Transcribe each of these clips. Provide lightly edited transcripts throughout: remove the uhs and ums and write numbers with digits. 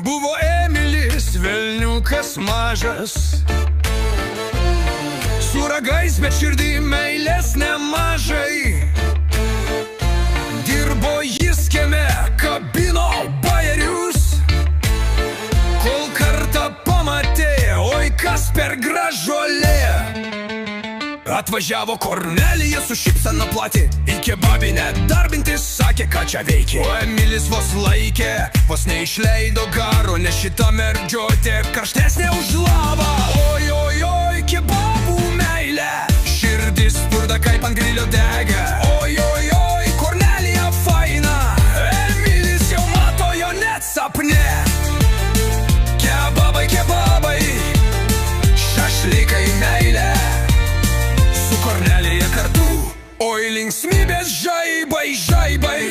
Buvo Emilis, velniukas mažas, su ragais, bet širdį meilės nemažai. Dirbo jis kieme, kabino bajerius, kol kartą pamatė, oi kas per gražuolė. Atvažiavo Kornelija su šypsena plati, į kebabinę darbintis, sakė, ką čia veikia. O Emilis vos laikė, vos neišleido garo, nes šita mergiotė karštesnė už lavą. Oi, oi, oi, kebabų meilė, širdis spurda kaip ant grilio dega. Oi, oi, oi, Kornelija faina, Emilis jau mato jo net sapne. Kebabai, kebabai, šašlykai meilė, su Kornelija kartu, oi linksmybės žaibai, žaibai.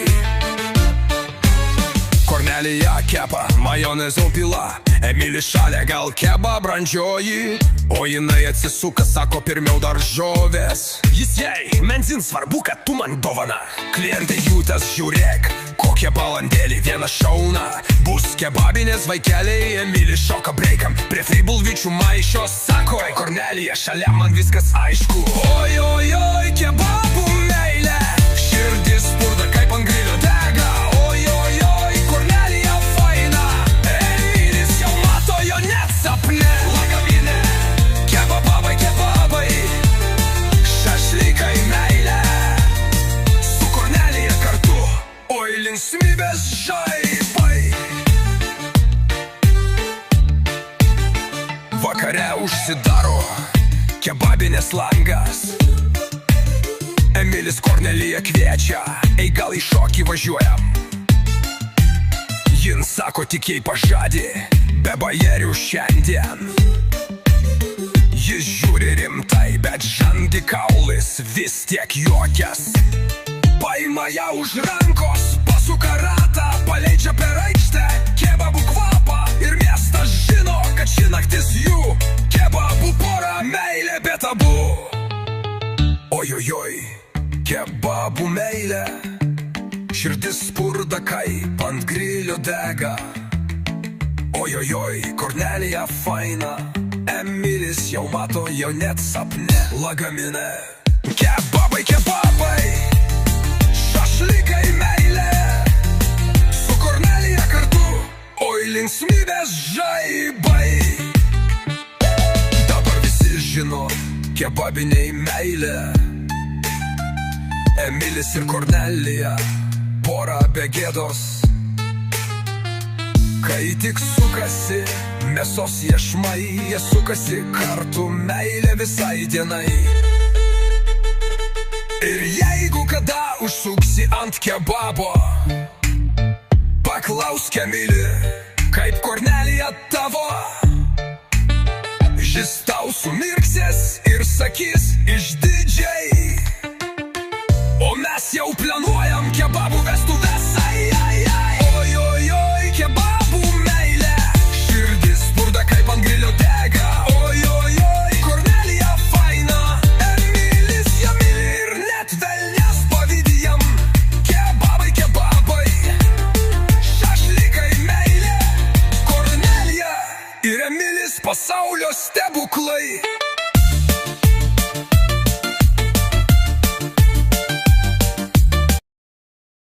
Kornelija kepa, majonezo pila, Emilis šalia, gal keba brandžioji, o jinai atsisuka, sako, pirmiau daržovės. Jis jai, menzin svarbu, kad tu man dovana. Klientai jūtas, žiūrėk, kokie balandėlį, vieną šauna. Bus kebabinės vaikeliai, Emilis šoka breikam, prie fribulvičių maišos, sako, Kornelija, šalia man viskas aišku. Oi, oi, oi, kebabų meilė, širdis spurda kaip ant grilio dega. Oi, oi, oi, Kornelija faina, Emilis jau mato jo net sapne. Lagaminė, kebabai, kebabai, šašlykai meilė, su Kornelija kartu, oi linksmybės žaibai. Vakare užsidaro kebabinės langas, Emilis Korneliją kviečia, ei gal į šokį važiuojam. Jin sako, tik jei pažadi, be bajerių šiandien. Jis žiūri rimtai, bet žandikaulis vis tiek juokias. Paima ją už rankos, pasuka ratą, paleidžia per aikštę kebabų kvapą. Ir miestas žino, kad ši naktis jų kebabų pora, meilė be tabu. Ojojoj, kebabų meilė, širdis spurda kaip ant grilio dega. Ojojoj, Kornelija faina, Emilis jau mato jo net sapne. Lagamine, kebabai, kebabai, šašlykai meilė, su Kornelija kartu, oi linksmybės žaibai. Dabar visi žino, kebabiniai meilė, Emilis ir Kornelija, pora be gėdos. Kai tik sukasi mėsos iešmai, jie sukasi kartu, meilė visai dienai. Ir jeigu kada užsuksi ant kebabo, paklausk Emilį, kaip Kornelija tavo. Jis tau sumirksės ir sakys išdidžiai, o mes jau planuojam kebabų vestuves.